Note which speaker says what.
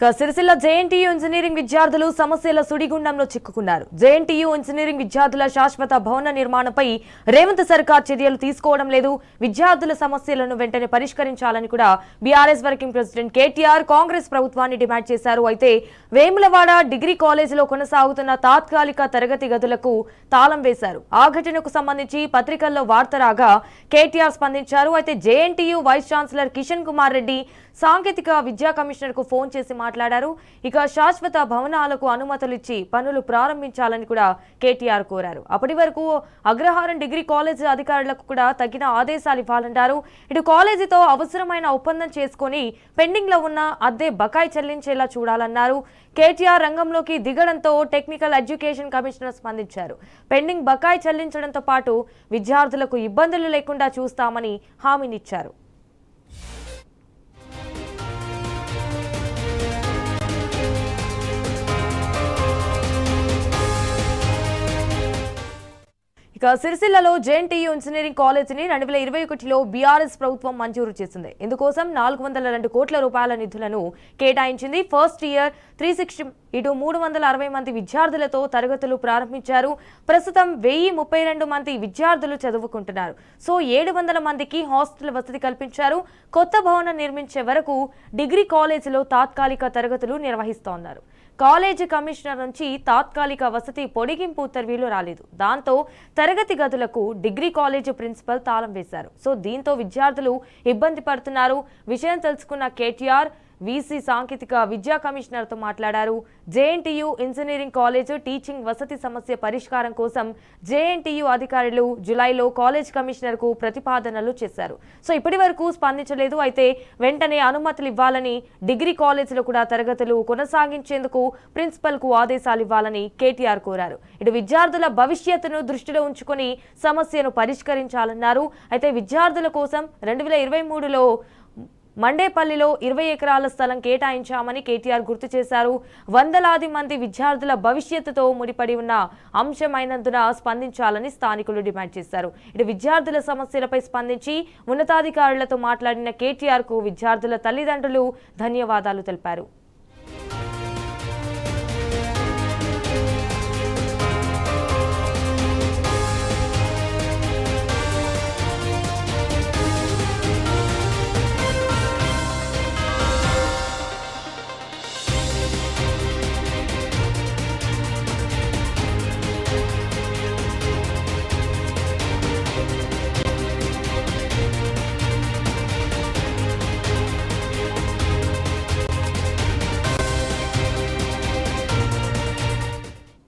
Speaker 1: Sircilla JNTU engineering విద్యార్థులు సమస్యల సుడిగుండంలో చిక్కుకున్నారు. JNTU engineering విద్యార్థుల శాశ్వత భవన నిర్మాణంపై రేవంత్ సర్కార్ చర్యలు తీసుకోవడం లేదు. విద్యార్థుల సమస్యలను వెంటనే పరిష్కరించాలని కూడా BRS working president KTR Congress ప్రభుత్వాన్ని డిమాండ్ చేశారు. అయితే వేములవాడ డిగ్రీ కాలేజీలో కొనసాగుతున్న తాత్కాలిక తరగతి గదులకు తాళం వేశారు. ఆ ఘటనకు సంబంధించి పత్రికల్లో వార్త రాగా కేటీఆర్ స్పందించారు. అయితే జేఎన్టీయూ వైస్ ఛాన్సలర్ కిషన్ కుమార్ రెడ్డి సాంకేతిక విద్యా కమిషనర్ కు ఫోన్ చేసి మాట్లాడారు. ఇక శాశ్వత భవనాలకు అనుమతులు ఇచ్చి పనులు ప్రారంభించాలని కూడా కేటీఆర్ కోరారు. అప్పటి వరకు అగ్రహారం డిగ్రీ కాలేజీ అధికారులకు కూడా తగిన ఆదేశాలు ఇవ్వాలన్నారు. ఇటు కాలేజీతో అవసరమైన ఒప్పందం చేసుకుని పెండింగ్ లో ఉన్న అద్దె బకాయి చెల్లించేలా చూడాలన్నారు. కేటీఆర్ రంగంలోకి దిగడంతో టెక్నికల్ ఎడ్యుకేషన్ కమిషనర్ స్పందించారు. పెండింగ్ బకాయి చెల్లించడంతో పాటు విద్యార్థులకు ఇబ్బందులు లేకుండా చూస్తామని హామీనిచ్చారు. సిరిసిల్లలో జేఎన్టీయూ ఇంజనీరింగ్ కాలేజీని 2021లో బీఆర్ఎస్ ప్రభుత్వం మంజూరు చేసింది. ఇందుకోసం 402 కోట్ల రూపాయల నిధులను కేటాయించింది. ఫస్ట్ ఇయర్ 360 ఇటు 360 మంది విద్యార్థులతో తరగతులు ప్రారంభించారు. ప్రస్తుతం 1032 మంది విద్యార్థులు చదువుకుంటున్నారు. సో 700 మందికి హాస్టల్ వసతి కల్పించారు. కొత్త భవనం నిర్మించే వరకు డిగ్రీ కాలేజీలో తాత్కాలిక తరగతులు నిర్వహిస్తోన్నారు. కాలేజీ కమిషనర్ నుంచి తాత్కాలిక వసతి పొడిగింపు ఉత్తర్వులు రాలేదు. దాంతో తరగతి గదులకు డిగ్రీ కాలేజీ ప్రిన్సిపల్ తాళం వేశారు. సో దీంతో విద్యార్థులు ఇబ్బంది పడుతున్నారు. విషయం తెలుసుకున్న కేటీఆర్ వీసీ సాంకేతిక విద్యా కమిషనర్ తో మాట్లాడారు. జేఎన్టీయూ ఇంజనీరింగ్ కాలేజ్ టీచింగ్ వసతి సమస్య పరిష్కారం కోసం జేఎన్టీయూ అధికారులు జులైలో కాలేజ్ కమిషనర్ కు ప్రతిపాదనలు చేశారు. సో ఇప్పటి వరకు స్పందించలేదు. అయితే వెంటనే అనుమతులు ఇవ్వాలని, డిగ్రీ కాలేజీలో కూడా తరగతులు కొనసాగించేందుకు ప్రిన్సిపల్ కు ఆదేశాలు ఇవ్వాలని కేటీఆర్ కోరారు. ఇటు విద్యార్థుల భవిష్యత్తును దృష్టిలో ఉంచుకొని సమస్యను పరిష్కరించాలన్నారు. అయితే విద్యార్థుల కోసం 2023లో మండేపల్లిలో 20 ఎకరాల స్థలం కేటాయించామని కేటీఆర్ గుర్తు చేశారు. వందలాది మంది విద్యార్థుల భవిష్యత్తుతో ముడిపడి ఉన్న అంశమైనందున స్పందించాలని స్థానికులు డిమాండ్ చేశారు. ఇటు విద్యార్థుల సమస్యలపై స్పందించి ఉన్నతాధికారులతో మాట్లాడిన కేటీఆర్ కు విద్యార్థుల తల్లిదండ్రులు ధన్యవాదాలు తెలిపారు.